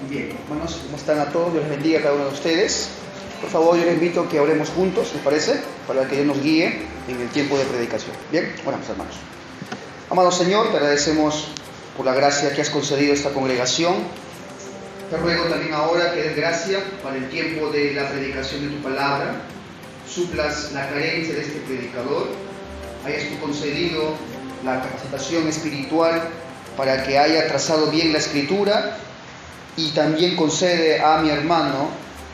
Bien, hermanos, ¿cómo están a todos? Dios les bendiga a cada uno de ustedes. Por favor, yo les invito a que oremos juntos, ¿les parece? Para que Dios nos guíe en el tiempo de predicación. Bien, oramos, hermanos. Amado Señor, te agradecemos por la gracia que has concedido a esta congregación. Te ruego también ahora que des gracia para el tiempo de la predicación de tu palabra. Suplas la carencia de este predicador. Hayas tú concedido la capacitación espiritual para que haya trazado bien la escritura, y también concede a mi hermano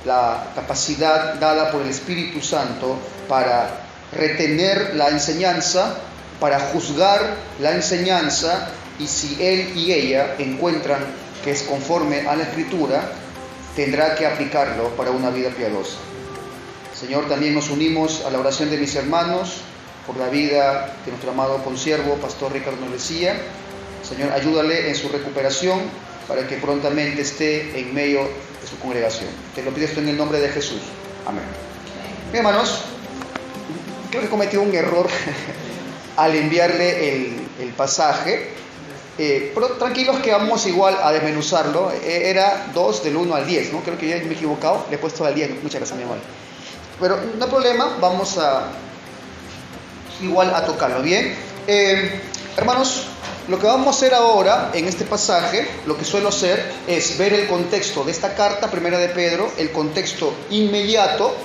la capacidad dada por el Espíritu Santo para retener la enseñanza, para juzgar la enseñanza, y si él y ella encuentran que es conforme a la Escritura, tendrá que aplicarlo para una vida piadosa. Señor, también nos unimos a la oración de mis hermanos por la vida de nuestro amado consiervo, Pastor Ricardo Novecía. Señor, ayúdale en su recuperación para que prontamente esté en medio de su congregación. Te lo pido esto en el nombre de Jesús. Amén. Bien, hermanos, creo que cometí un error al enviarle el pasaje, pero tranquilos que vamos igual a desmenuzarlo. Era 2 del 1 al 10, ¿no? Creo que ya me he equivocado, le he puesto al 10, muchas gracias, mi hermano. Pero no hay problema, vamos a igual a tocarlo, ¿bien? Hermanos, lo que vamos a hacer ahora en este pasaje, lo que suelo hacer es ver el contexto de esta carta, primera de Pedro, el contexto inmediato,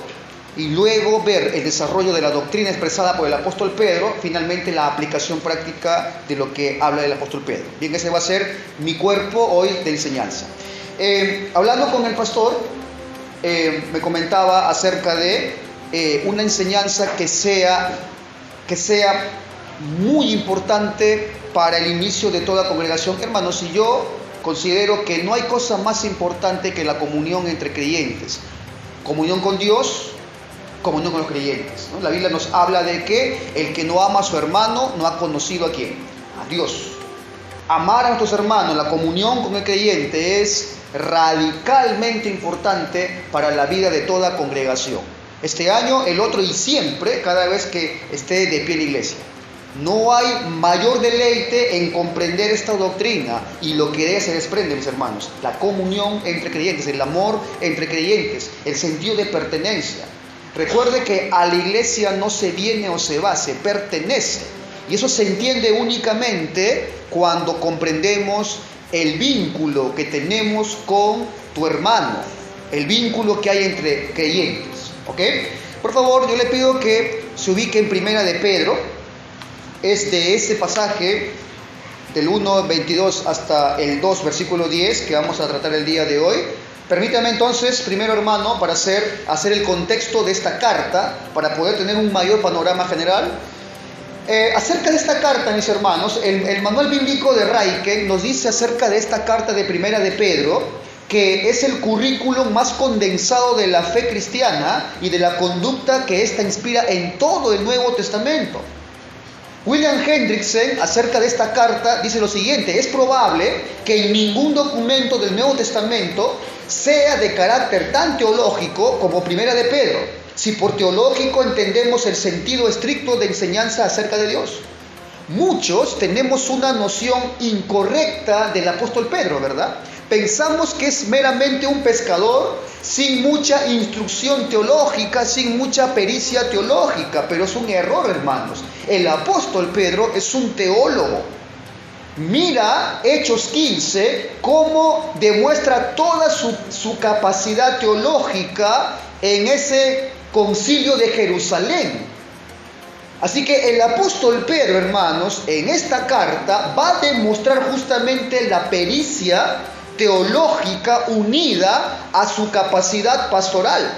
y luego ver el desarrollo de la doctrina expresada por el apóstol Pedro, finalmente la aplicación práctica de lo que habla el apóstol Pedro. Bien, ese va a ser mi cuerpo hoy de enseñanza. Hablando con el pastor, me comentaba acerca de una enseñanza que sea muy importante para el inicio de toda congregación. Hermanos, y yo considero que no hay cosa más importante que la comunión entre creyentes. Comunión con Dios, comunión con los creyentes, ¿no? La Biblia nos habla de que el que no ama a su hermano no ha conocido a quién, a Dios. Amar a nuestros hermanos, la comunión con el creyente es radicalmente importante para la vida de toda congregación. Este año, el otro y siempre, cada vez que esté de pie en la iglesia. No hay mayor deleite en comprender esta doctrina y lo que de ella se desprende, mis hermanos. La comunión entre creyentes, el amor entre creyentes, el sentido de pertenencia. Recuerde que a la iglesia no se viene o se va, se pertenece. Y eso se entiende únicamente cuando comprendemos el vínculo que tenemos con tu hermano, el vínculo que hay entre creyentes. ¿Ok? Por favor, yo le pido que se ubique en primera de Pedro. Es de ese pasaje del 1:22 hasta el 2, versículo 10, que vamos a tratar el día de hoy. Permítame entonces, primero hermano, para hacer el contexto de esta carta, para poder tener un mayor panorama general. Acerca de esta carta, mis hermanos, el manual bíblico de Raiken nos dice acerca de esta carta de primera de Pedro, que es el currículum más condensado de la fe cristiana y de la conducta que ésta inspira en todo el Nuevo Testamento. William Hendrickson, acerca de esta carta, dice lo siguiente: es probable que en ningún documento del Nuevo Testamento sea de carácter tan teológico como primera de Pedro, si por teológico entendemos el sentido estricto de enseñanza acerca de Dios. Muchos tenemos una noción incorrecta del apóstol Pedro, ¿verdad? Pensamos que es meramente un pescador sin mucha instrucción teológica, sin mucha pericia teológica, pero es un error, hermanos. El apóstol Pedro es un teólogo. Mira Hechos 15, cómo demuestra toda su capacidad teológica en ese concilio de Jerusalén. Así que el apóstol Pedro, hermanos, en esta carta va a demostrar justamente la pericia teológica unida a su capacidad pastoral.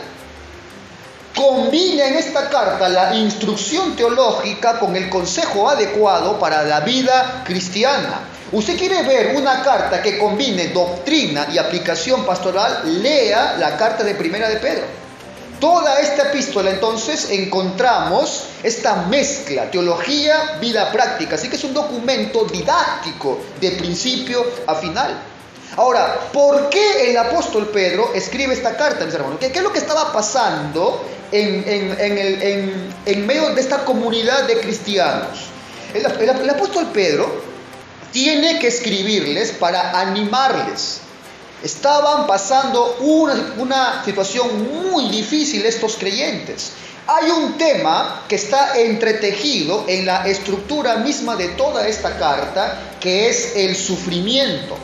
Combina en esta carta la instrucción teológica con el consejo adecuado para la vida cristiana. ¿Usted quiere ver una carta que combine doctrina y aplicación pastoral? Lea la carta de primera de Pedro. Toda esta epístola, entonces, encontramos esta mezcla, teología, vida práctica. Así que es un documento didáctico de principio a final. Ahora, ¿por qué el apóstol Pedro escribe esta carta, mis hermanos? ¿Qué es lo que estaba pasando en medio de esta comunidad de cristianos? El apóstol Pedro tiene que escribirles para animarles, Estaban pasando una situación muy difícil estos creyentes. Hay un tema que está entretejido en la estructura misma de toda esta carta, que es el sufrimiento.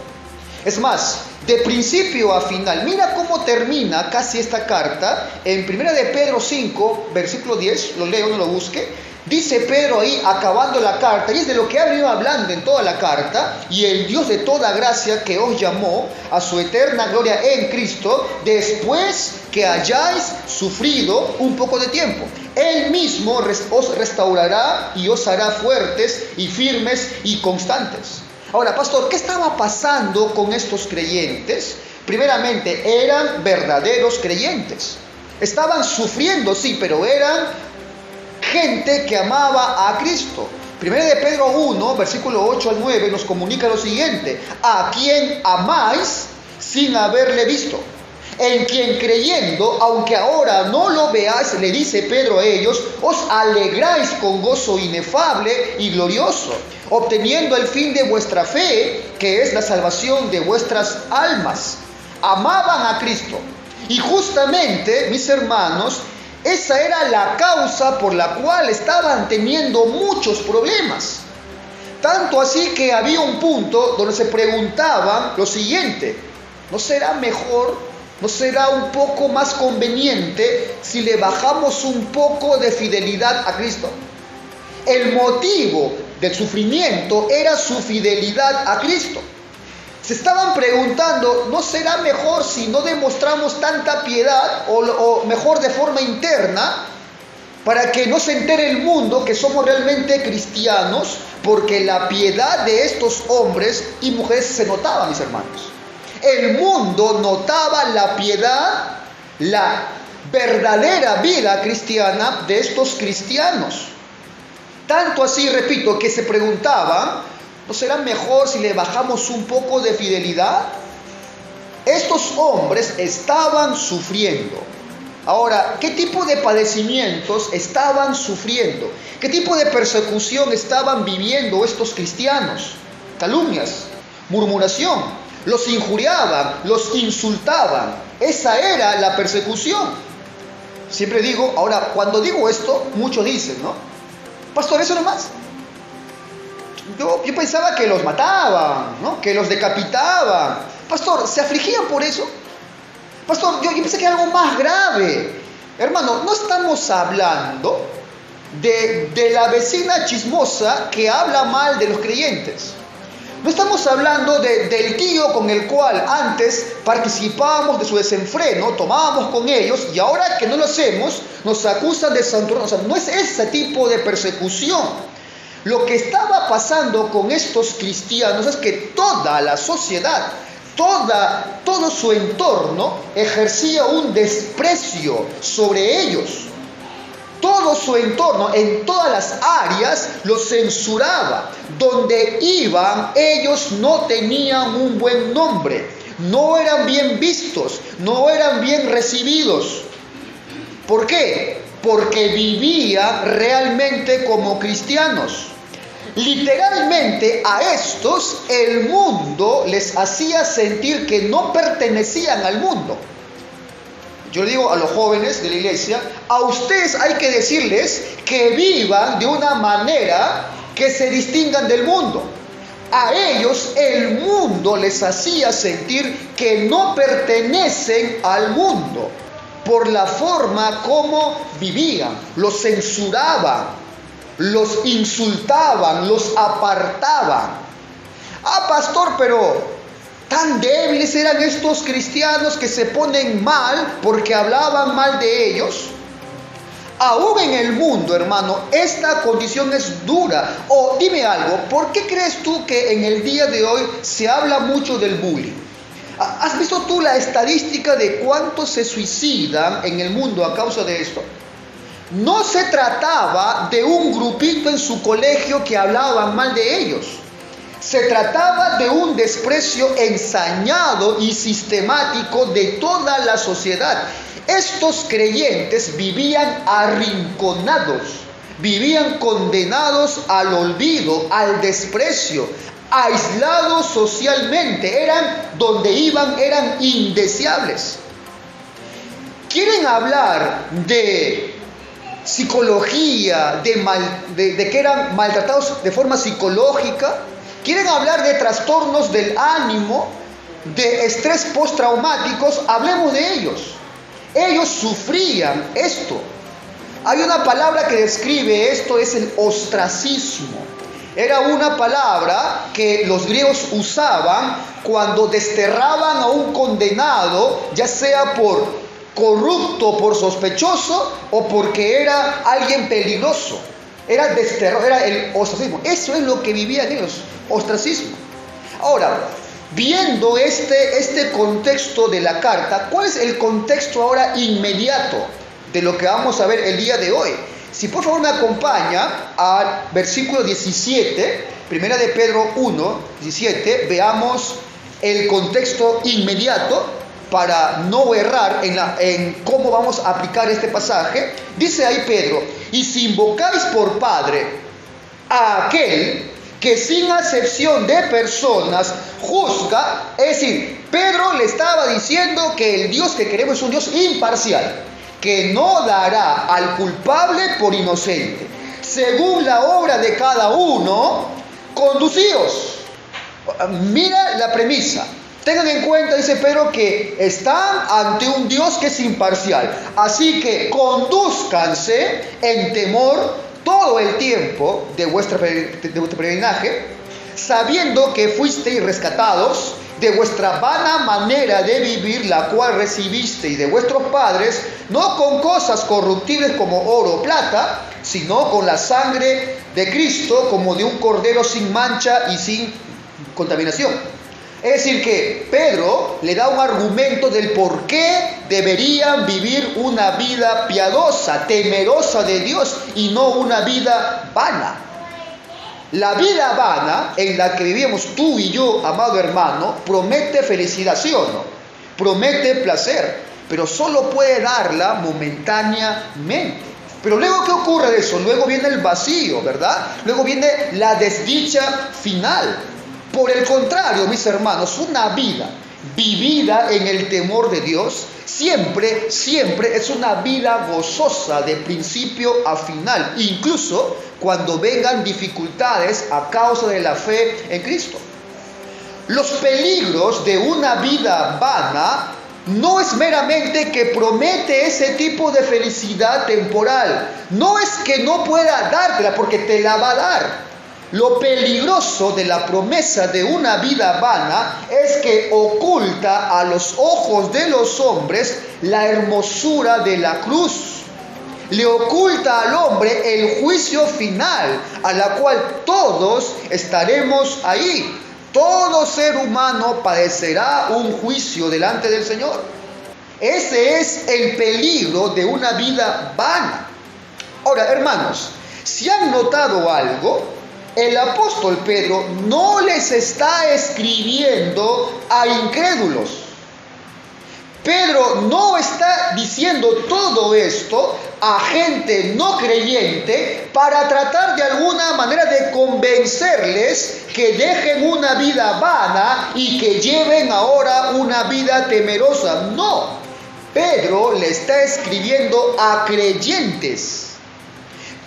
Es más, de principio a final, mira cómo termina casi esta carta en 1 de Pedro 5, versículo 10, lo leo, no lo busque. Dice Pedro ahí, acabando la carta, y es de lo que ha venido hablando en toda la carta: y el Dios de toda gracia, que os llamó a su eterna gloria en Cristo, después que hayáis sufrido un poco de tiempo, Él mismo os restaurará y os hará fuertes y firmes y constantes. Ahora, pastor, ¿qué estaba pasando con estos creyentes? Primeramente, eran verdaderos creyentes. Estaban sufriendo, sí, pero eran gente que amaba a Cristo. 1 de Pedro 1, versículo 8 al 9 nos comunica lo siguiente: a quien amáis sin haberle visto, en quien creyendo, aunque ahora no lo veáis, le dice Pedro a ellos, os alegráis con gozo inefable y glorioso, obteniendo el fin de vuestra fe, que es la salvación de vuestras almas. Amaban a Cristo, y justamente, mis hermanos, esa era la causa por la cual estaban teniendo muchos problemas. Tanto así que había un punto donde se preguntaban lo siguiente: ¿no será mejor, no será un poco más conveniente si le bajamos un poco de fidelidad a Cristo? El motivo del sufrimiento era su fidelidad a Cristo. Se estaban preguntando, ¿no será mejor si no demostramos tanta piedad o mejor de forma interna, para que no se entere el mundo que somos realmente cristianos? Porque la piedad de estos hombres y mujeres se notaba, mis hermanos. El mundo notaba la piedad, la verdadera vida cristiana de estos cristianos. Tanto así, repito, que se preguntaban, ¿no será mejor si le bajamos un poco de fidelidad? Estos hombres estaban sufriendo. Ahora, ¿qué tipo de padecimientos estaban sufriendo? ¿Qué tipo de persecución estaban viviendo estos cristianos? Calumnias, murmuración, los injuriaban, los insultaban. Esa era la persecución. Siempre digo, ahora, cuando digo esto, muchos dicen, ¿no? Pastor, eso nomás. Yo pensaba que los mataban, ¿no? Que los decapitaban. Pastor, ¿se afligían por eso? Pastor, yo pensé que era algo más grave. Hermano, no estamos hablando de la vecina chismosa que habla mal de los creyentes. No estamos hablando del tío con el cual antes participábamos de su desenfreno, tomábamos con ellos, y ahora que no lo hacemos, nos acusan de santurrón. O sea, no es ese tipo de persecución. Lo que estaba pasando con estos cristianos es que toda la sociedad, todo su entorno ejercía un desprecio sobre ellos. Todo su entorno, en todas las áreas, los censuraba. Donde iban, ellos no tenían un buen nombre, no eran bien vistos, no eran bien recibidos. ¿Por qué? Porque vivían realmente como cristianos. Literalmente a estos el mundo les hacía sentir que no pertenecían al mundo. Yo le digo a los jóvenes de la iglesia, a ustedes hay que decirles que vivan de una manera que se distingan del mundo. A ellos el mundo les hacía sentir que no pertenecen al mundo por la forma como vivían. Los censuraban, los insultaban, los apartaban. Pastor, pero tan débiles eran estos cristianos que se ponen mal porque hablaban mal de ellos. Aún en el mundo, hermano, esta condición es dura. O dime algo, ¿por qué crees tú que en el día de hoy se habla mucho del bullying? ¿Has visto tú la estadística de cuántos se suicidan en el mundo a causa de esto? No se trataba de un grupito en su colegio que hablaban mal de ellos. Se trataba de un desprecio ensañado y sistemático de toda la sociedad. Estos creyentes vivían arrinconados, vivían condenados al olvido, al desprecio, aislados socialmente, donde iban eran indeseables. ¿Quieren hablar de psicología, de que eran maltratados de forma psicológica? ¿Quieren hablar de trastornos del ánimo, de estrés postraumáticos? Hablemos de ellos. Ellos sufrían esto. Hay una palabra que describe esto, es el ostracismo. Era una palabra que los griegos usaban cuando desterraban a un condenado, ya sea por corrupto, por sospechoso o porque era alguien peligroso. Era desterrado, era el ostracismo. Eso es lo que vivían ellos, ostracismo. Ahora, viendo este contexto de la carta, ¿cuál es el contexto ahora inmediato de lo que vamos a ver el día de hoy? Si por favor me acompaña al versículo 17, primera de Pedro 1, 17, veamos el contexto inmediato para no errar en cómo vamos a aplicar este pasaje. Dice ahí Pedro: y si invocáis por Padre a aquel que sin acepción de personas juzga, es decir, Pedro le estaba diciendo que el Dios que queremos es un Dios imparcial, que no dará al culpable por inocente. Según la obra de cada uno, conducíos. Mira la premisa. Tengan en cuenta, dice Pedro, que están ante un Dios que es imparcial. Así que condúzcanse en temor todo el tiempo de vuestro peregrinaje, sabiendo que fuisteis rescatados de vuestra vana manera de vivir, la cual recibisteis de vuestros padres, no con cosas corruptibles como oro o plata, sino con la sangre de Cristo, como de un cordero sin mancha y sin contaminación. Es decir, que Pedro le da un argumento del por qué deberían vivir una vida piadosa, temerosa de Dios, y no una vida vana. La vida vana en la que vivimos tú y yo, amado hermano, promete felicidad, ¿sí o no? Promete placer, pero solo puede darla momentáneamente. Pero luego, ¿qué ocurre de eso? Luego viene el vacío, ¿verdad? Luego viene la desdicha final. Por el contrario, mis hermanos, una vida vivida en el temor de Dios siempre es una vida gozosa de principio a final, incluso cuando vengan dificultades a causa de la fe en Cristo. Los peligros de una vida vana no es meramente que promete ese tipo de felicidad temporal. No es que no pueda dártela, porque te la va a dar. Lo peligroso de la promesa de una vida vana es que oculta a los ojos de los hombres la hermosura de la cruz. Le oculta al hombre el juicio final, a la cual todos estaremos ahí. Todo ser humano padecerá un juicio delante del Señor. Ese es el peligro de una vida vana. Ahora, hermanos, si han notado algo, el apóstol Pedro no les está escribiendo a incrédulos. Pedro no está diciendo todo esto a gente no creyente para tratar de alguna manera de convencerles que dejen una vida vana y que lleven ahora una vida temerosa. No, Pedro le está escribiendo a creyentes.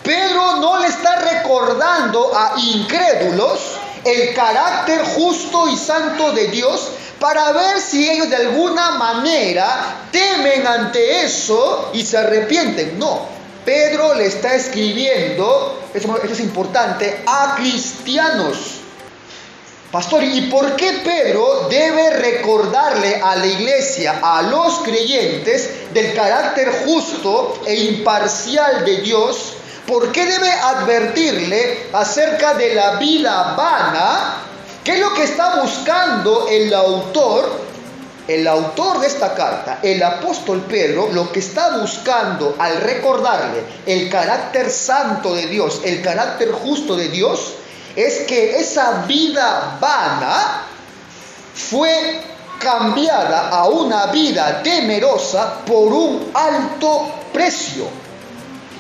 Pedro no le está recordando a incrédulos el carácter justo y santo de Dios para ver si ellos de alguna manera temen ante eso y se arrepienten. No, Pedro le está escribiendo, eso es importante, a cristianos. Pastor, ¿y por qué Pedro debe recordarle a la iglesia, a los creyentes, del carácter justo e imparcial de Dios? ¿Por qué debe advertirle acerca de la vida vana? ¿Qué es lo que está buscando el autor de esta carta, el apóstol Pedro? Lo que está buscando al recordarle el carácter santo de Dios, el carácter justo de Dios, es que esa vida vana fue cambiada a una vida temerosa por un alto precio.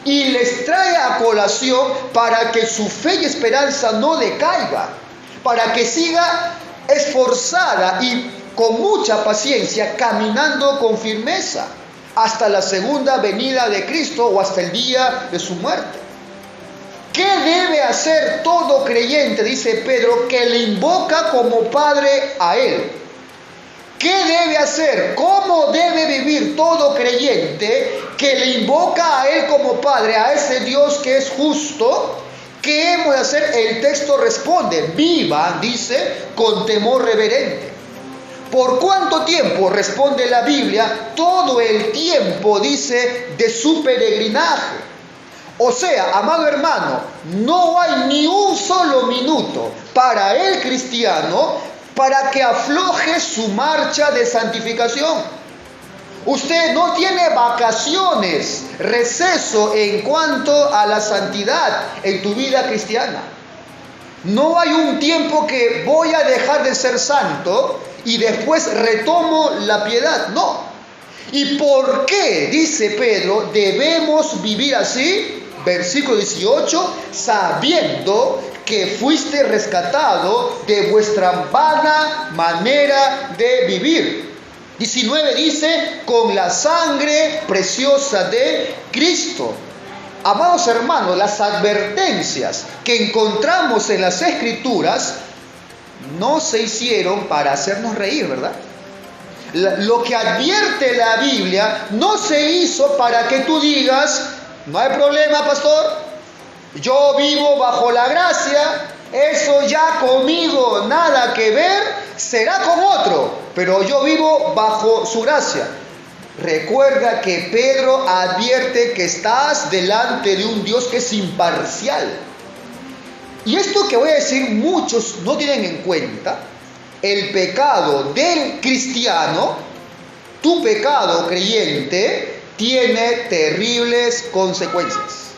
y les trae a colación para que su fe y esperanza no decaiga, para que siga esforzada y con mucha paciencia, caminando con firmeza hasta la segunda venida de Cristo o hasta el día de su muerte. ¿Qué debe hacer todo creyente? Dice Pedro, que le invoca como Padre a Él. ¿Qué debe hacer? ¿Cómo debe vivir todo creyente que le invoca a Él como Padre, a ese Dios que es justo? ¿Qué hemos de hacer? El texto responde, vivan, dice, con temor reverente. ¿Por cuánto tiempo? Responde la Biblia, todo el tiempo, dice, de su peregrinaje. O sea, amado hermano, no hay ni un solo minuto para el cristiano para que afloje su marcha de santificación. Usted no tiene vacaciones, receso en cuanto a la santidad en tu vida cristiana. No hay un tiempo que voy a dejar de ser santo y después retomo la piedad. No. ¿Y por qué, dice Pedro, debemos vivir así? Versículo 18, sabiendo que fuiste rescatado de vuestra vana manera de vivir. 19 dice, con la sangre preciosa de Cristo. Amados hermanos, las advertencias que encontramos en las Escrituras no se hicieron para hacernos reír, ¿verdad? Lo que advierte la Biblia no se hizo para que tú digas, no hay problema, pastor, yo vivo bajo la gracia, eso ya conmigo nada que ver, será con otro, pero yo vivo bajo su gracia. Recuerda que Pedro advierte que estás delante de un Dios que es imparcial. Y esto que voy a decir muchos no tienen en cuenta, el pecado del cristiano, tu pecado creyente, tiene terribles consecuencias.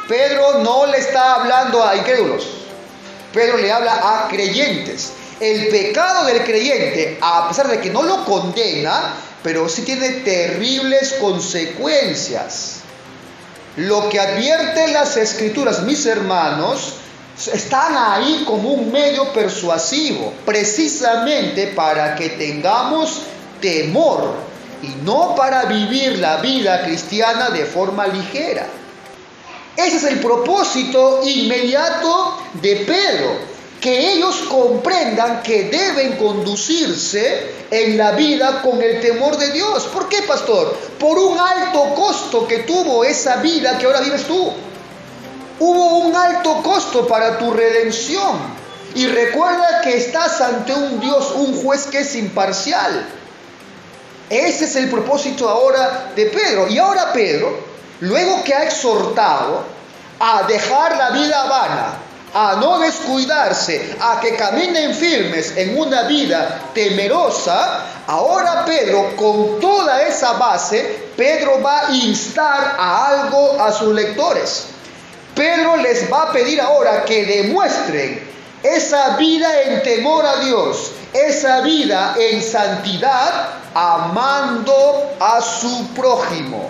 Pedro no le está hablando a incrédulos, Pedro le habla a creyentes. El pecado del creyente, a pesar de que no lo condena, pero sí tiene terribles consecuencias. Lo que advierten las Escrituras, mis hermanos, están ahí como un medio persuasivo, precisamente para que tengamos temor y no para vivir la vida cristiana de forma ligera. Ese es el propósito inmediato de Pedro, que ellos comprendan que deben conducirse en la vida con el temor de Dios. ¿Por qué, pastor? Por un alto costo que tuvo esa vida que ahora vives tú. Hubo un alto costo para tu redención. Y recuerda que estás ante un Dios, un juez que es imparcial. Ese es el propósito ahora de Pedro. Y ahora Pedro, luego que ha exhortado a dejar la vida vana, a no descuidarse, a que caminen firmes en una vida temerosa, ahora Pedro, con toda esa base, Pedro va a instar a algo a sus lectores. Pedro les va a pedir ahora que demuestren esa vida en temor a Dios, esa vida en santidad, amando a su prójimo.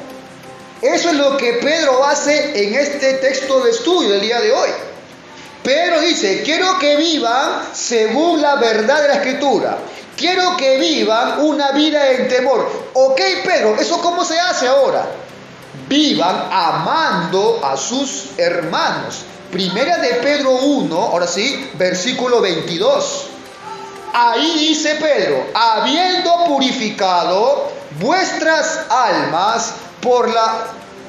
Eso es lo que Pedro hace en este texto de estudio del día de hoy. Pedro dice, quiero que vivan según la verdad de la Escritura. Quiero que vivan una vida en temor. Ok, Pedro, ¿eso cómo se hace ahora? Vivan amando a sus hermanos. Primera de Pedro 1, ahora sí, versículo 22. Ahí dice Pedro, habiendo purificado vuestras almas por la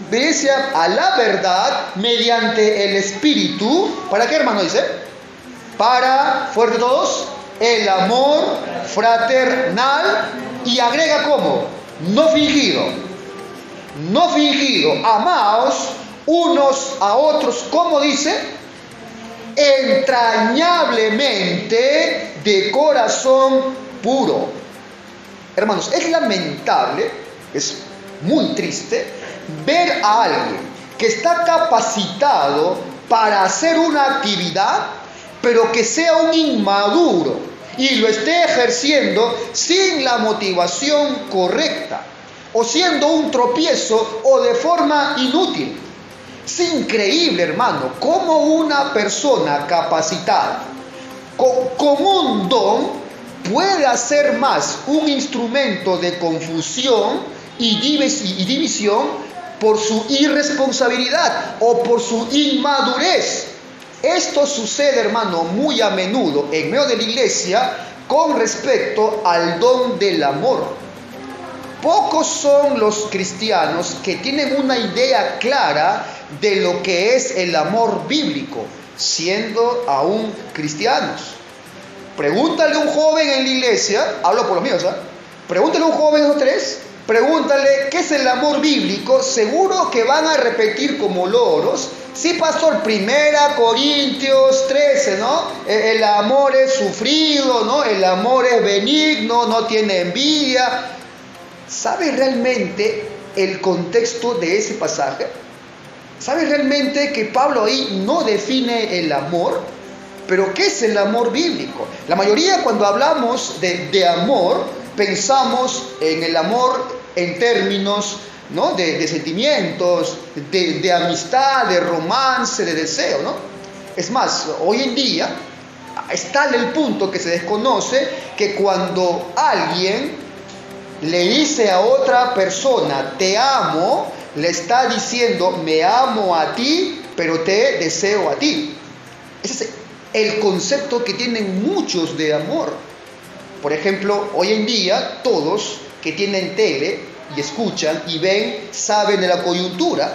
obediencia a la verdad mediante el Espíritu. ¿Para qué, hermano? Dice, para, fuerte todos, el amor fraternal, y agrega ¿cómo? No fingido. No fingido. Amaos unos a otros, ¿cómo dice? Entrañablemente de corazón puro. Hermanos, es lamentable, es muy triste ver a alguien que está capacitado para hacer una actividad, pero que sea un inmaduro y lo esté ejerciendo sin la motivación correcta. o siendo un tropiezo o de forma inútil. Es increíble, hermano, cómo una persona capacitada con un don puede hacer más un instrumento de confusión y división por su irresponsabilidad o por su inmadurez. Esto sucede, hermano, muy a menudo en medio de la iglesia con respecto al don del amor. Pocos son los cristianos que tienen una idea clara de lo que es el amor bíblico, siendo aún cristianos. Pregúntale a un joven en la iglesia, hablo por los míos, pregúntale a un joven o tres, pregúntale qué es el amor bíblico, seguro que van a repetir como loros. Sí, pastor, 1 Corintios 13, ¿no? El amor es sufrido, ¿no? El amor es benigno, no tiene envidia. ¿Sabe realmente el contexto de ese pasaje? ¿Sabe realmente que Pablo ahí no define el amor? ¿Pero qué es el amor bíblico? La mayoría, cuando hablamos de amor, pensamos en el amor en términos, ¿no?, de sentimientos, de amistad, de romance, de deseo, ¿no? Es más, hoy en día está en el punto que se desconoce que cuando alguien le dice a otra persona te amo, le está diciendo me amo a ti, pero te deseo a ti. Ese es el concepto que tienen muchos de amor. Por ejemplo, hoy en día todos que tienen tele y escuchan y ven, saben de la coyuntura,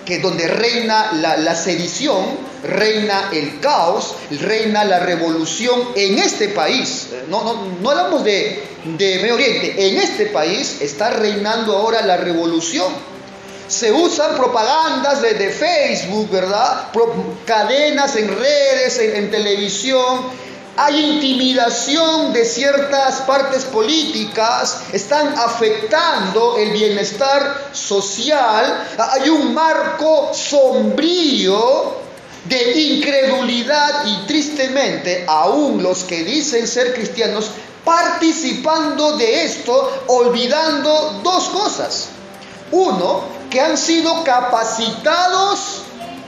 que donde reina la sedición, reina el caos, reina la revolución en este país. No hablamos de Medio Oriente, en este país está reinando ahora la revolución. Se usan propagandas de Facebook, ¿verdad? Cadenas en redes, en televisión. Hay intimidación de ciertas partes políticas, están afectando el bienestar social. Hay un marco sombrío de incredulidad y tristemente aún los que dicen ser cristianos participando de esto, olvidando dos cosas. Uno, que han sido capacitados,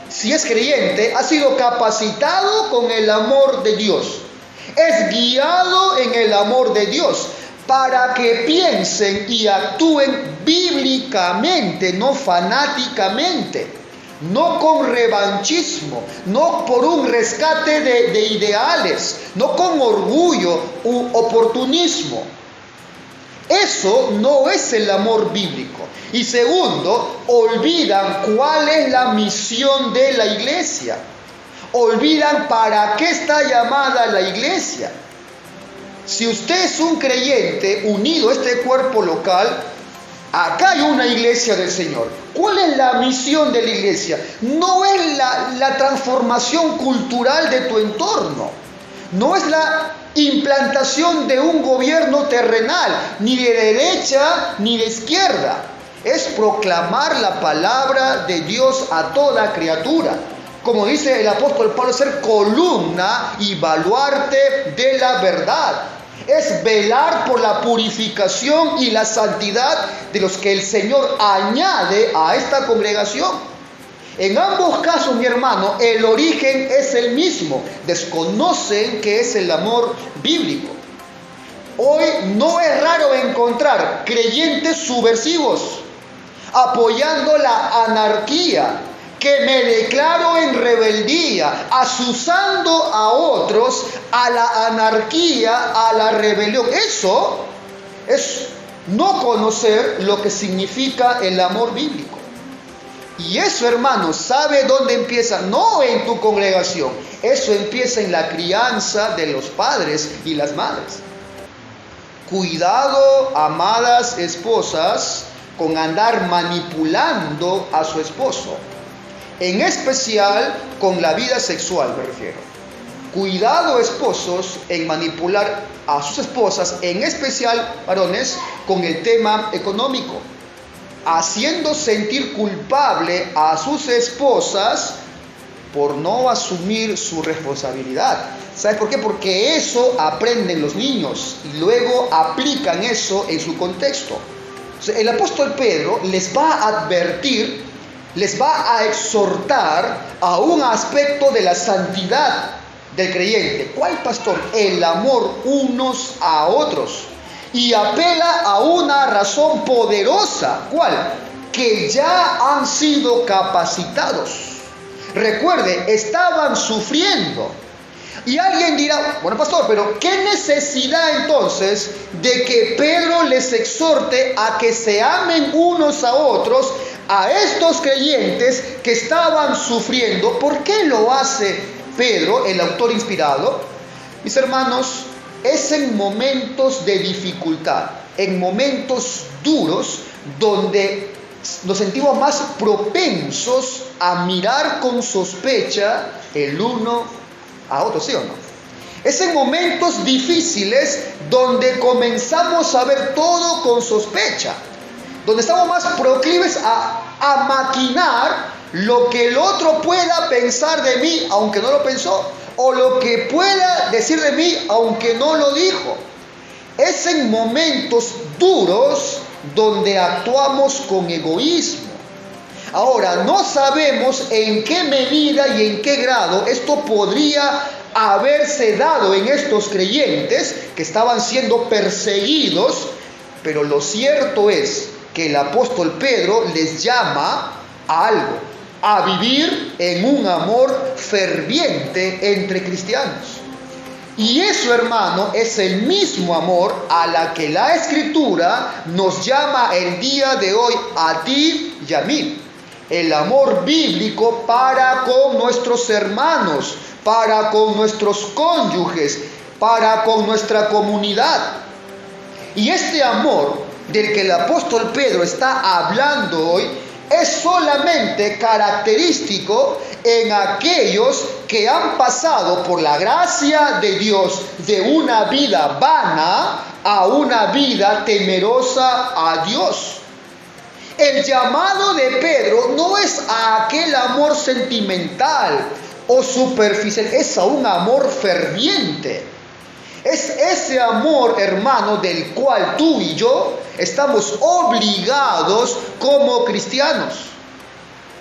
si es creyente, ha sido capacitado con el amor de Dios. Es guiado en el amor de Dios para que piensen y actúen bíblicamente, no fanáticamente, no con revanchismo, no por un rescate de ideales, no con orgullo u oportunismo. Eso no es el amor bíblico. Y segundo, olvidan cuál es la misión de la iglesia. Olvidan para qué está llamada la iglesia. Si usted es un creyente unido a este cuerpo local, acá hay una iglesia del Señor. ¿Cuál es la misión de la iglesia? No es la transformación cultural de tu entorno. No es la implantación de un gobierno terrenal, ni de derecha ni de izquierda. Es proclamar la palabra de Dios a toda criatura. Como dice el apóstol Pablo, ser columna y baluarte de la verdad. Es velar por la purificación y la santidad de los que el Señor añade a esta congregación. En ambos casos, mi hermano, el origen es el mismo. Desconocen qué es el amor bíblico. Hoy no es raro encontrar creyentes subversivos apoyando la anarquía, que me declaro en rebeldía, asusando a otros a la anarquía, a la rebelión. Eso es no conocer lo que significa el amor bíblico. Y eso, hermano, ¿sabe dónde empieza? No en tu congregación. Eso empieza en la crianza de los padres y las madres. Cuidado, amadas esposas, con andar manipulando a su esposo. En especial con la vida sexual, me refiero. Cuidado, esposos, en manipular a sus esposas, en especial varones, con el tema económico, haciendo sentir culpable a sus esposas por no asumir su responsabilidad. ¿Sabes por qué? Porque eso aprenden los niños y luego aplican eso en su contexto. El apóstol Pedro les va a advertir, les va a exhortar a un aspecto de la santidad del creyente. ¿Cuál, pastor? El amor unos a otros. Y apela a una razón poderosa. ¿Cuál? Que ya han sido capacitados. Recuerde, estaban sufriendo. Y alguien dirá, bueno, pastor, pero ¿qué necesidad entonces de que Pedro les exhorte a que se amen unos a otros, a estos creyentes que estaban sufriendo? ¿Por qué lo hace Pedro, el autor inspirado? Mis hermanos, es en momentos de dificultad, en momentos duros, donde nos sentimos más propensos a mirar con sospecha el uno a otro, ¿sí o no? Es en momentos difíciles donde comenzamos a ver todo con sospecha, donde estamos más proclives a maquinar lo que el otro pueda pensar de mí, aunque no lo pensó, o lo que pueda decir de mí, aunque no lo dijo. Es en momentos duros donde actuamos con egoísmo. Ahora, no sabemos en qué medida y en qué grado esto podría haberse dado en estos creyentes que estaban siendo perseguidos, pero lo cierto es que el apóstol Pedro les llama a algo, a vivir en un amor ferviente entre cristianos. Y eso, hermano, es el mismo amor a la que la Escritura nos llama el día de hoy a ti y a mí. El amor bíblico para con nuestros hermanos, para con nuestros cónyuges, para con nuestra comunidad. Y este amor del que el apóstol Pedro está hablando hoy es solamente característico en aquellos que han pasado por la gracia de Dios de una vida vana a una vida temerosa a Dios. El llamado de Pedro no es a aquel amor sentimental o superficial, es a un amor ferviente. Es ese amor, hermano, del cual tú y yo estamos obligados como cristianos.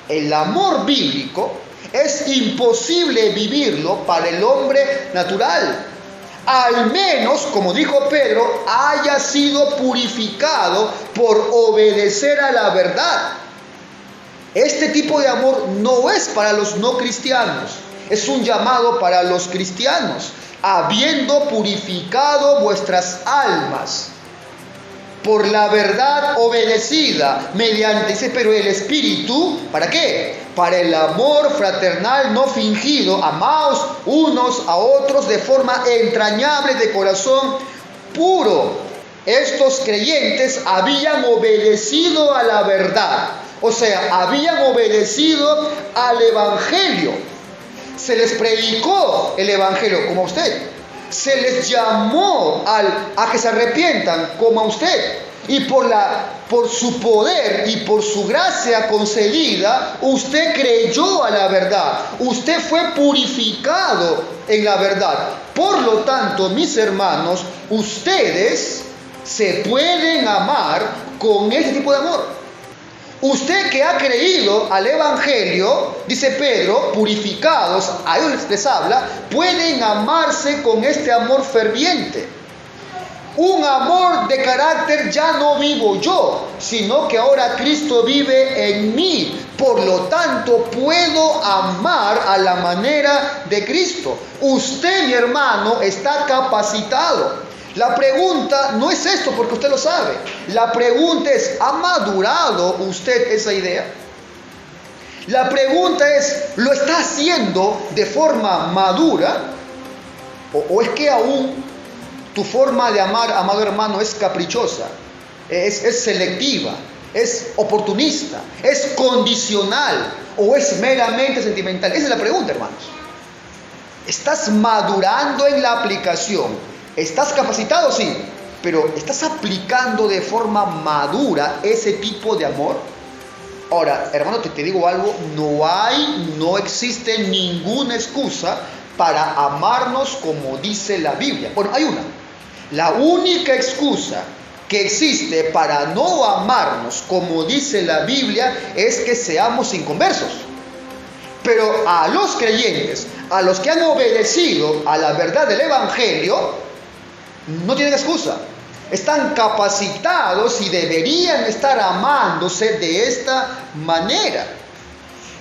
El amor bíblico es imposible vivirlo para el hombre natural. Al menos, como dijo Pedro, haya sido purificado por obedecer a la verdad. Este tipo de amor no es para los no cristianos, es un llamado para los cristianos, habiendo purificado vuestras almas por la verdad obedecida mediante, dice, pero el Espíritu, ¿para qué? Para el amor fraternal no fingido, amaos unos a otros de forma entrañable, de corazón puro. Estos creyentes habían obedecido a la verdad, o sea, habían obedecido al Evangelio. Se les predicó el Evangelio como a usted. Se les llamó a que se arrepientan como a usted. Y por su poder y por su gracia concedida, usted creyó a la verdad. Usted fue purificado en la verdad. Por lo tanto, mis hermanos, ustedes se pueden amar con este tipo de amor. Usted que ha creído al Evangelio, dice Pedro, purificados, a ellos les habla, pueden amarse con este amor ferviente. Un amor de carácter, ya no vivo yo, sino que ahora Cristo vive en mí. Por lo tanto, puedo amar a la manera de Cristo. Usted, mi hermano, está capacitado. La pregunta no es esto porque usted lo sabe. La pregunta es, ¿ha madurado usted esa idea? La pregunta es, ¿lo está haciendo de forma madura? ¿O es que aún tu forma de amar, amado hermano, es caprichosa, es selectiva, es oportunista, es condicional o es meramente sentimental? Esa es la pregunta, hermanos. ¿Estás madurando en la aplicación? ¿Estás capacitado? Sí, pero ¿estás aplicando de forma madura ese tipo de amor? Ahora, hermano, te digo algo, no existe ninguna excusa para amarnos como dice la Biblia. Bueno, hay una. La única excusa que existe para no amarnos, como dice la Biblia, es que seamos inconversos. Pero a los creyentes, a los que han obedecido a la verdad del Evangelio, no tienen excusa. Están capacitados y deberían estar amándose de esta manera.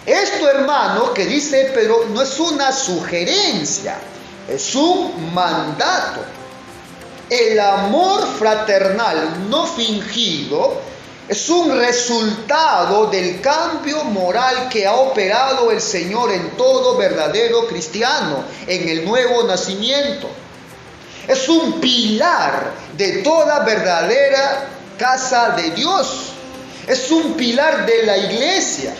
Esto, hermano, que dice Pedro, no es una sugerencia, es un mandato. El amor fraternal no fingido es un resultado del cambio moral que ha operado el Señor en todo verdadero cristiano, en el nuevo nacimiento. Es un pilar de toda verdadera casa de Dios. Es un pilar de la iglesia.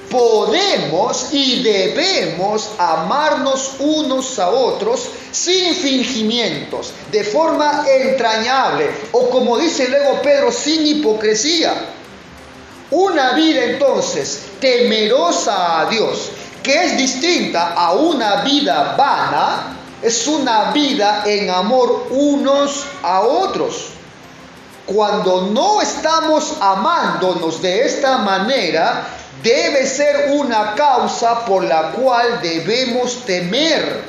Podemos y debemos amarnos unos a otros sin fingimientos, de forma entrañable, o como dice luego Pedro, sin hipocresía. Una vida entonces temerosa a Dios, que es distinta a una vida vana, es una vida en amor unos a otros. Cuando no estamos amándonos de esta manera, debe ser una causa por la cual debemos temer.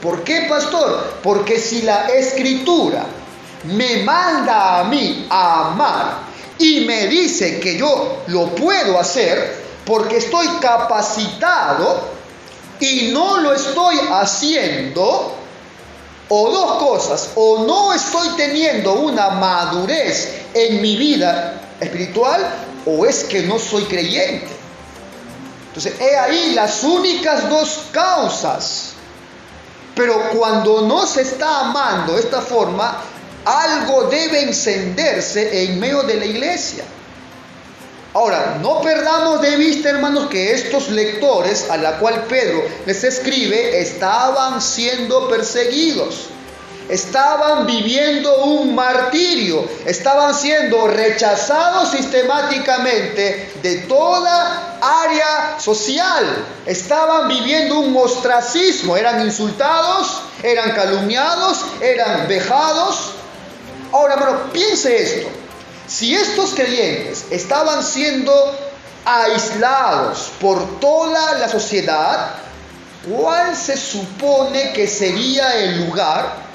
¿Por qué, pastor? Porque si la Escritura me manda a mí a amar y me dice que yo lo puedo hacer porque estoy capacitado y no lo estoy haciendo, o dos cosas, o no estoy teniendo una madurez en mi vida espiritual, o es que no soy creyente. Entonces, he ahí las únicas dos causas. Pero cuando no se está amando de esta forma, algo debe encenderse en medio de la iglesia. Ahora, no perdamos de vista, hermanos, que estos lectores a la cual Pedro les escribe estaban siendo perseguidos. Estaban viviendo un martirio, estaban siendo rechazados sistemáticamente de toda área social, estaban viviendo un ostracismo, eran insultados, eran calumniados, eran vejados. Ahora, hermano, piense esto, si estos creyentes estaban siendo aislados por toda la sociedad, ¿cuál se supone que sería el lugar,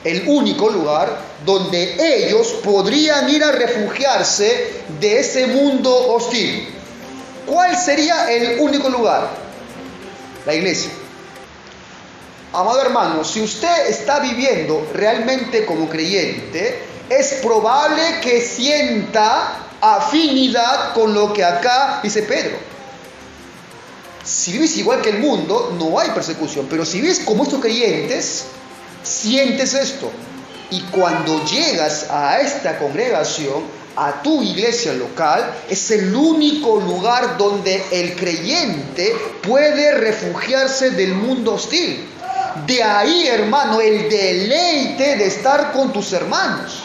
el único lugar donde ellos podrían ir a refugiarse de ese mundo hostil? ¿Cuál sería el único lugar? La iglesia. Amado hermano, si usted está viviendo realmente como creyente, es probable que sienta afinidad con lo que acá dice Pedro. Si vives igual que el mundo, no hay persecución, pero si vives como estos creyentes, sientes esto. Y cuando llegas a esta congregación, a tu iglesia local, es el único lugar donde el creyente puede refugiarse del mundo hostil. De ahí, hermano, el deleite de estar con tus hermanos,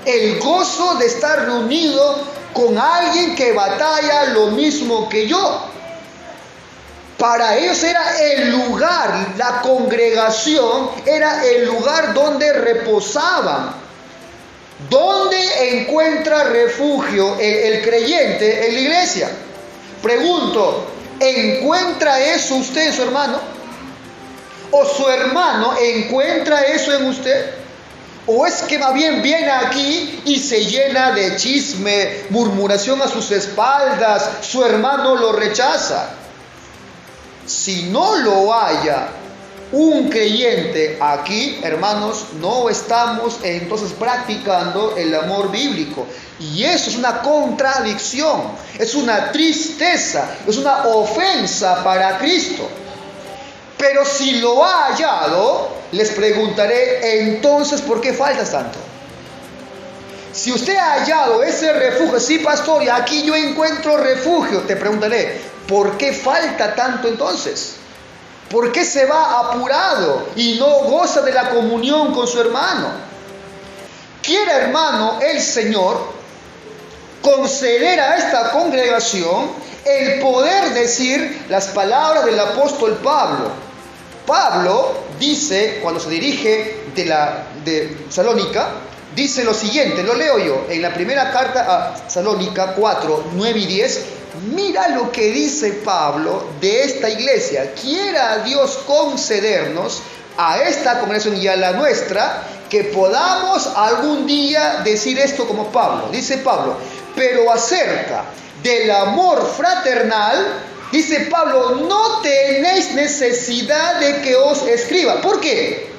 el gozo de estar reunido con alguien que batalla lo mismo que yo. Para ellos era el lugar, la congregación era el lugar donde reposaban. ¿Dónde encuentra refugio el creyente en la iglesia? Pregunto, ¿encuentra eso usted en su hermano? ¿O su hermano encuentra eso en usted? ¿O es que más bien viene aquí y se llena de chisme, murmuración a sus espaldas, su hermano lo rechaza? Si no lo haya un creyente aquí, hermanos, no estamos entonces practicando el amor bíblico. Y eso es una contradicción, es una tristeza, es una ofensa para Cristo. Pero si lo ha hallado, les preguntaré, entonces, ¿por qué faltas tanto? Si usted ha hallado ese refugio, sí, pastor, y aquí yo encuentro refugio, te preguntaré, ¿por qué falta tanto entonces? ¿Por qué se va apurado y no goza de la comunión con su hermano? Quiere, hermano, el Señor conceder a esta congregación el poder decir las palabras del apóstol Pablo. Pablo dice, cuando se dirige de Salónica, dice lo siguiente, lo leo yo, en la primera carta a Tesalónica 4, 9 y 10, mira lo que dice Pablo de esta iglesia. Quiera Dios concedernos a esta congregación y a la nuestra que podamos algún día decir esto como Pablo. Dice Pablo, pero acerca del amor fraternal, dice Pablo, no tenéis necesidad de que os escriba. ¿Por qué?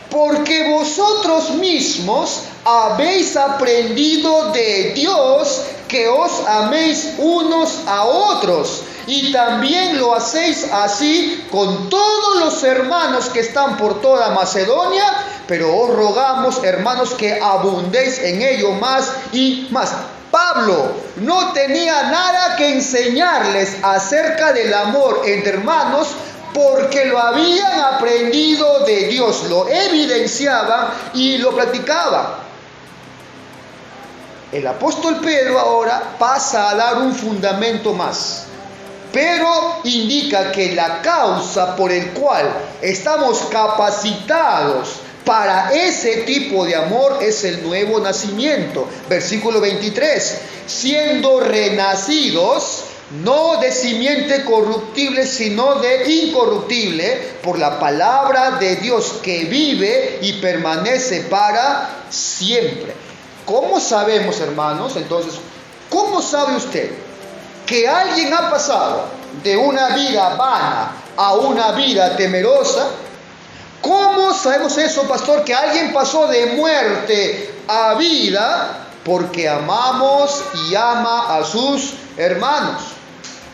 Porque vosotros mismos habéis aprendido de Dios que os améis unos a otros, y también lo hacéis así con todos los hermanos que están por toda Macedonia, pero os rogamos, hermanos, que abundéis en ello más y más. Pablo no tenía nada que enseñarles acerca del amor entre hermanos, porque lo habían aprendido de Dios, lo evidenciaban y lo practicaban. El apóstol Pedro ahora pasa a dar un fundamento más, pero indica que la causa por el cual estamos capacitados para ese tipo de amor es el nuevo nacimiento. Versículo 23, siendo renacidos no de simiente corruptible, sino de incorruptible, por la palabra de Dios que vive y permanece para siempre. ¿Cómo sabemos, hermanos? Entonces, ¿cómo sabe usted que alguien ha pasado de una vida vana a una vida temerosa? ¿Cómo sabemos eso, pastor? Que alguien pasó de muerte a vida porque amamos y ama a sus hermanos.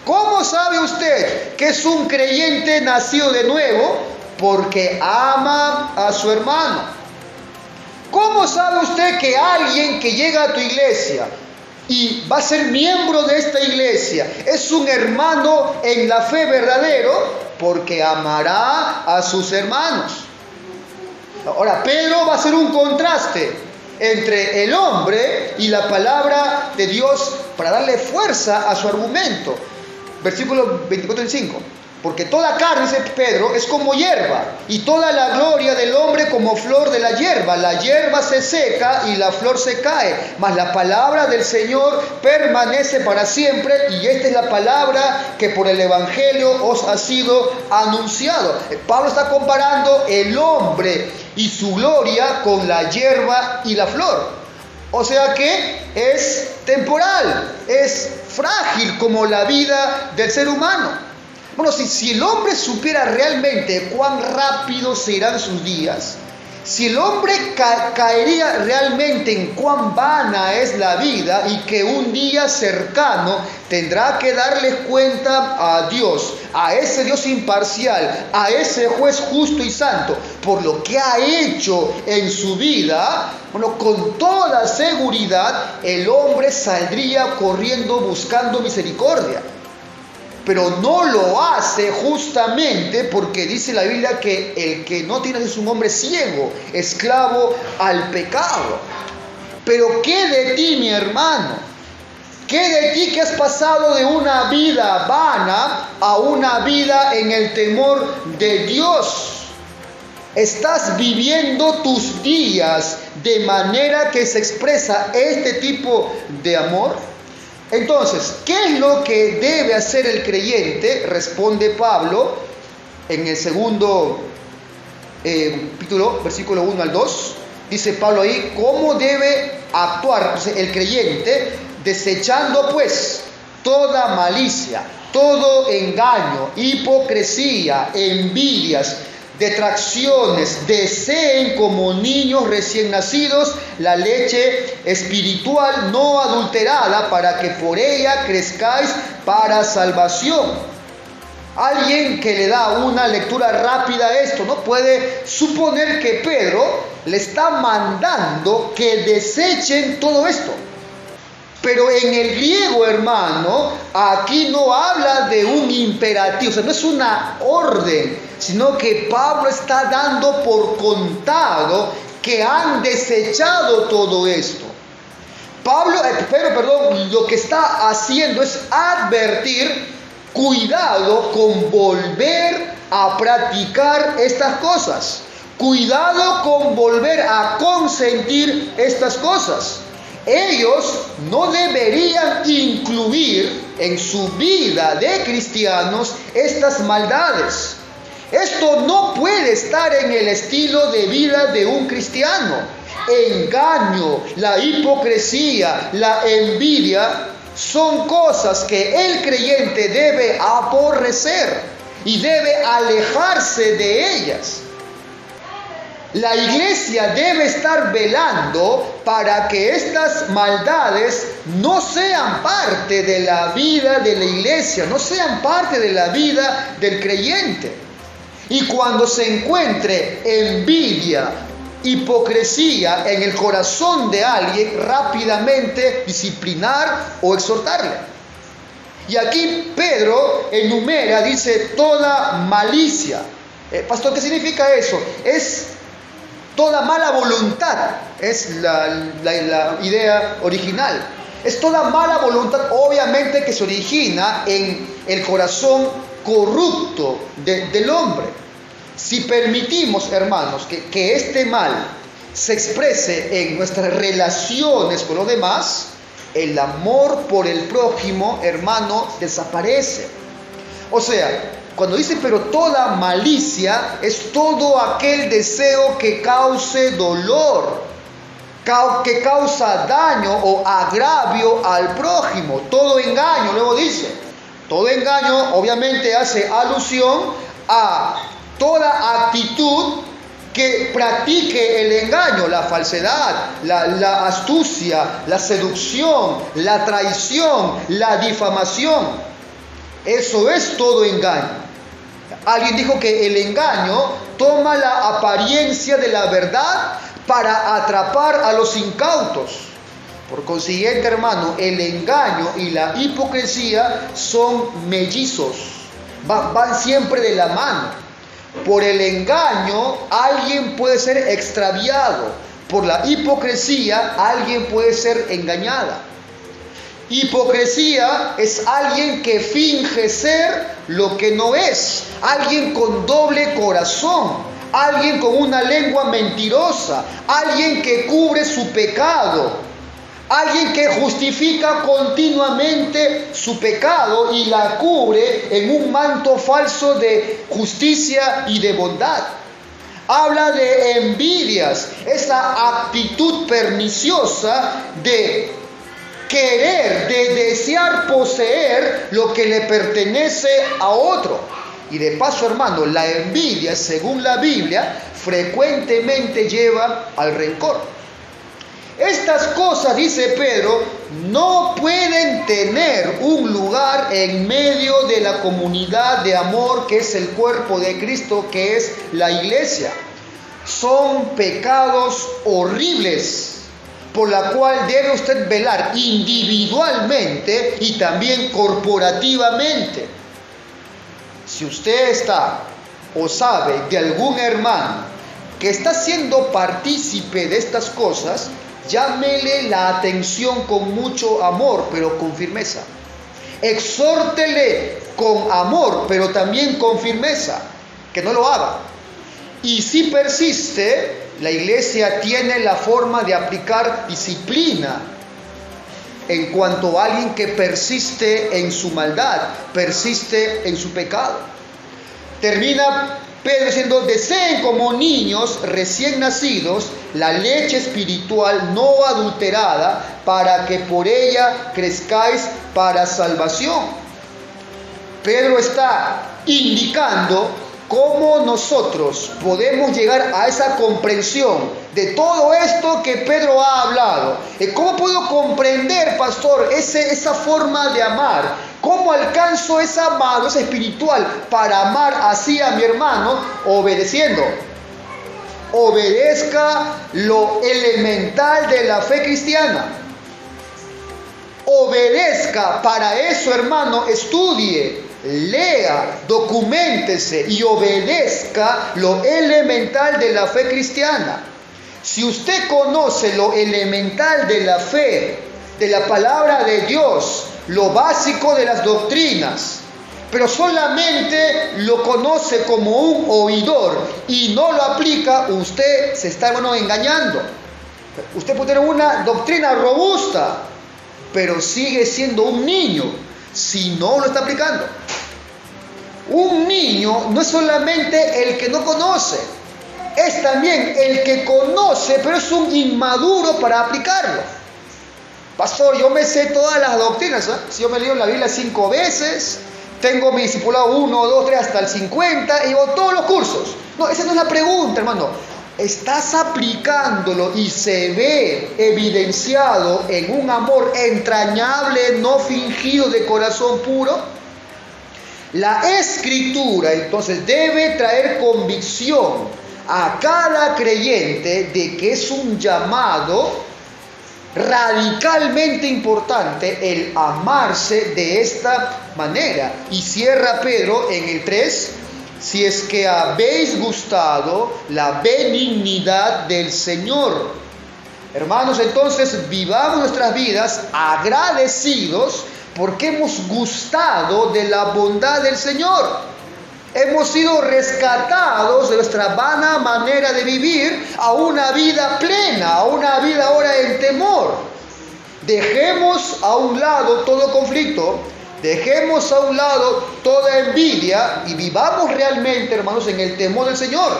¿Cómo sabe usted que es un creyente nacido de nuevo? Porque ama a su hermano. ¿Cómo sabe usted que alguien que llega a tu iglesia y va a ser miembro de esta iglesia es un hermano en la fe verdadero? Porque amará a sus hermanos. Ahora, Pedro va a hacer un contraste entre el hombre y la palabra de Dios para darle fuerza a su argumento. Versículo 24 y 5. Porque toda carne, dice Pedro, es como hierba, y toda la gloria del hombre como flor de la hierba. La hierba se seca y la flor se cae, mas la palabra del Señor permanece para siempre, y esta es la palabra que por el Evangelio os ha sido anunciado. Pablo está comparando el hombre y su gloria con la hierba y la flor. O sea que es temporal, es frágil como la vida del ser humano. Bueno, si el hombre supiera realmente cuán rápido se irán sus días, si el hombre caería realmente en cuán vana es la vida y que un día cercano tendrá que darle cuenta a Dios, a ese Dios imparcial, a ese juez justo y santo, por lo que ha hecho en su vida, bueno, con toda seguridad el hombre saldría corriendo buscando misericordia. Pero no lo hace justamente porque dice la Biblia que el que no tiene es un hombre ciego, esclavo al pecado. Pero ¿qué de ti, mi hermano? ¿Qué de ti que has pasado de una vida vana a una vida en el temor de Dios? ¿Estás viviendo tus días de manera que se expresa este tipo de amor? Entonces, ¿qué es lo que debe hacer el creyente? Responde Pablo en el segundo capítulo, versículo 1 al 2. Dice Pablo ahí, ¿cómo debe actuar el creyente? Desechando pues toda malicia, todo engaño, hipocresía, envidias, detracciones, deseen como niños recién nacidos la leche espiritual no adulterada, para que por ella crezcáis para salvación. Alguien que le da una lectura rápida a esto no puede suponer que Pedro le está mandando que desechen todo esto. Pero en el griego, hermano, aquí no habla de un imperativo, o sea, no es una orden, sino que Pablo está dando por contado que han desechado todo esto. Pedro, lo que está haciendo es advertir, cuidado con volver a practicar estas cosas. Cuidado con volver a consentir estas cosas. Ellos no deberían incluir en su vida de cristianos estas maldades. Esto no puede estar en el estilo de vida de un cristiano. Engaño, la hipocresía, la envidia son cosas que el creyente debe aborrecer y debe alejarse de ellas. La iglesia debe estar velando para que estas maldades no sean parte de la vida de la iglesia, no sean parte de la vida del creyente. Y cuando se encuentre envidia, hipocresía en el corazón de alguien, rápidamente disciplinar o exhortarle. Y aquí Pedro enumera, dice, toda malicia. Pastor, ¿qué significa eso? Es toda mala voluntad, es la idea original. Es toda mala voluntad, obviamente, que se origina en el corazón corrupto del hombre. Si permitimos, hermanos, que este mal se exprese en nuestras relaciones con los demás, el amor por el prójimo, hermano, desaparece. O sea, cuando dice, pero toda malicia, es todo aquel deseo que cause dolor, que causa daño o agravio al prójimo. Todo engaño, luego dice, todo engaño obviamente hace alusión a toda actitud que practique el engaño, la falsedad, la astucia, la seducción, la traición, la difamación. Eso es todo engaño. Alguien dijo que el engaño toma la apariencia de la verdad para atrapar a los incautos. Por consiguiente, hermano, el engaño y la hipocresía son mellizos, van siempre de la mano. Por el engaño alguien puede ser extraviado, por la hipocresía alguien puede ser engañada. Hipocresía es alguien que finge ser lo que no es, alguien con doble corazón, alguien con una lengua mentirosa, alguien que cubre su pecado, alguien que justifica continuamente su pecado y la cubre en un manto falso de justicia y de bondad. Habla de envidias, esa actitud perniciosa de querer, de desear poseer lo que le pertenece a otro. Y de paso, hermano, la envidia, según la Biblia, frecuentemente lleva al rencor. Estas cosas, dice Pedro, no pueden tener un lugar en medio de la comunidad de amor que es el cuerpo de Cristo, que es la iglesia. Son pecados horribles por la cual debe usted velar individualmente y también corporativamente. Si usted está o sabe de algún hermano que está siendo partícipe de estas cosas, llámele la atención con mucho amor, pero con firmeza. Exhórtele con amor, pero también con firmeza, que no lo haga. Y si persiste, la iglesia tiene la forma de aplicar disciplina en cuanto a alguien que persiste en su maldad, persiste en su pecado. Termina Pedro diciendo, deseen como niños recién nacidos la leche espiritual no adulterada, para que por ella crezcáis para salvación. Pedro está indicando cómo nosotros podemos llegar a esa comprensión de todo esto que Pedro ha hablado. ¿Cómo puedo comprender, pastor, esa forma de amar? ¿Cómo alcanzo esa madurez espiritual para amar así a mi hermano? Obedeciendo. Obedezca lo elemental de la fe cristiana. Obedezca, para eso, hermano, estudie, lea, documéntese y obedezca lo elemental de la fe cristiana. Si usted conoce lo elemental de la fe, de la palabra de Dios, lo básico de las doctrinas, pero solamente lo conoce como un oidor y no lo aplica, usted se está, hermano, engañando. Usted puede tener una doctrina robusta, pero sigue siendo un niño si no lo está aplicando. Un niño no es solamente el que no conoce, es también el que conoce, pero es un inmaduro para aplicarlo. Pastor, yo me sé todas las doctrinas, ¿eh? Si yo me leo la Biblia 5 veces, tengo mi discipulado 1, 2, 3 hasta el 50 y llevo todos los cursos. No, esa no es la pregunta, hermano. ¿Estás aplicándolo y se ve evidenciado en un amor entrañable, no fingido, de corazón puro? La Escritura entonces debe traer convicción a cada creyente de que es un llamado radicalmente importante el amarse de esta manera. Y cierra Pedro en el 3, si es que habéis gustado la benignidad del Señor. Hermanos, entonces vivamos nuestras vidas agradecidos porque hemos gustado de la bondad del Señor. Hemos sido rescatados de nuestra vana manera de vivir a una vida plena, a una vida ahora en temor. Dejemos a un lado todo conflicto, dejemos a un lado toda envidia y vivamos realmente, hermanos, en el temor del Señor,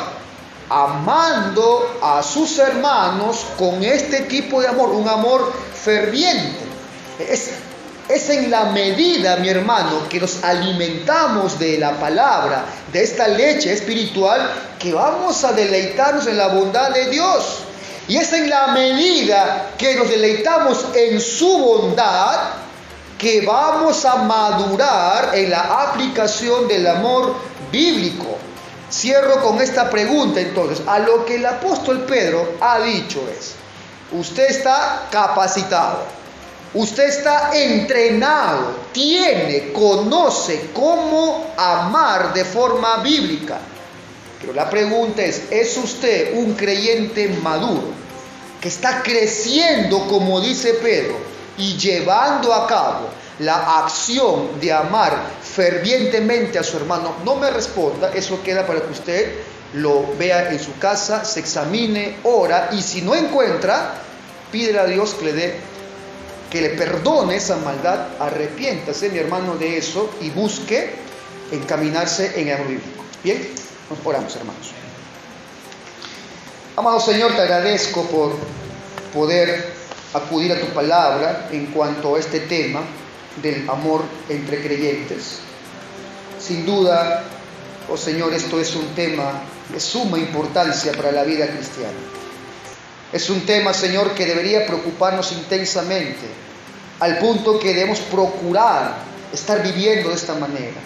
amando a sus hermanos con este tipo de amor, un amor ferviente. Es en la medida, mi hermano, que nos alimentamos de la palabra, de esta leche espiritual, que vamos a deleitarnos en la bondad de Dios. Y es en la medida que nos deleitamos en su bondad, que vamos a madurar en la aplicación del amor bíblico. Cierro con esta pregunta entonces. A lo que el apóstol Pedro ha dicho es: usted está capacitado. Usted está entrenado, conoce cómo amar de forma bíblica. Pero la pregunta ¿es usted un creyente maduro que está creciendo, como dice Pedro, y llevando a cabo la acción de amar fervientemente a su hermano? No me responda, eso queda para que usted lo vea en su casa, se examine, ora, y si no encuentra, pídele a Dios que le perdone esa maldad. Arrepiéntase, mi hermano, de eso y busque encaminarse en el amor bíblico. Bien, nos oramos, hermanos. Amado Señor, te agradezco por poder acudir a tu palabra en cuanto a este tema del amor entre creyentes. Sin duda, oh Señor, esto es un tema de suma importancia para la vida cristiana. Es un tema, Señor, que debería preocuparnos intensamente, al punto que debemos procurar estar viviendo de esta manera.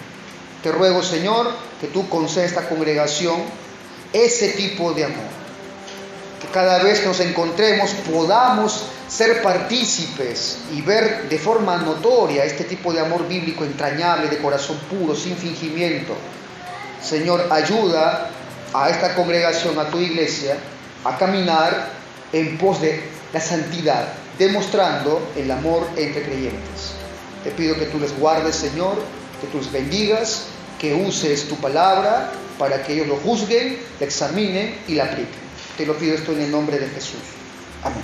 Te ruego, Señor, que tú concedas a esta congregación ese tipo de amor. Que cada vez que nos encontremos podamos ser partícipes y ver de forma notoria este tipo de amor bíblico entrañable, de corazón puro, sin fingimiento. Señor, ayuda a esta congregación, a tu iglesia, a caminar en pos de la santidad, demostrando el amor entre creyentes. Te pido que tú les guardes, Señor, que tú les bendigas, que uses tu palabra para que ellos lo juzguen, la examinen y la apliquen. Te lo pido esto en el nombre de Jesús. Amén.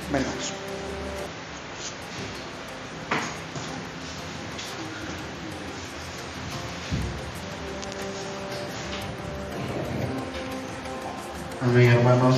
Amén. Amén, hermanos.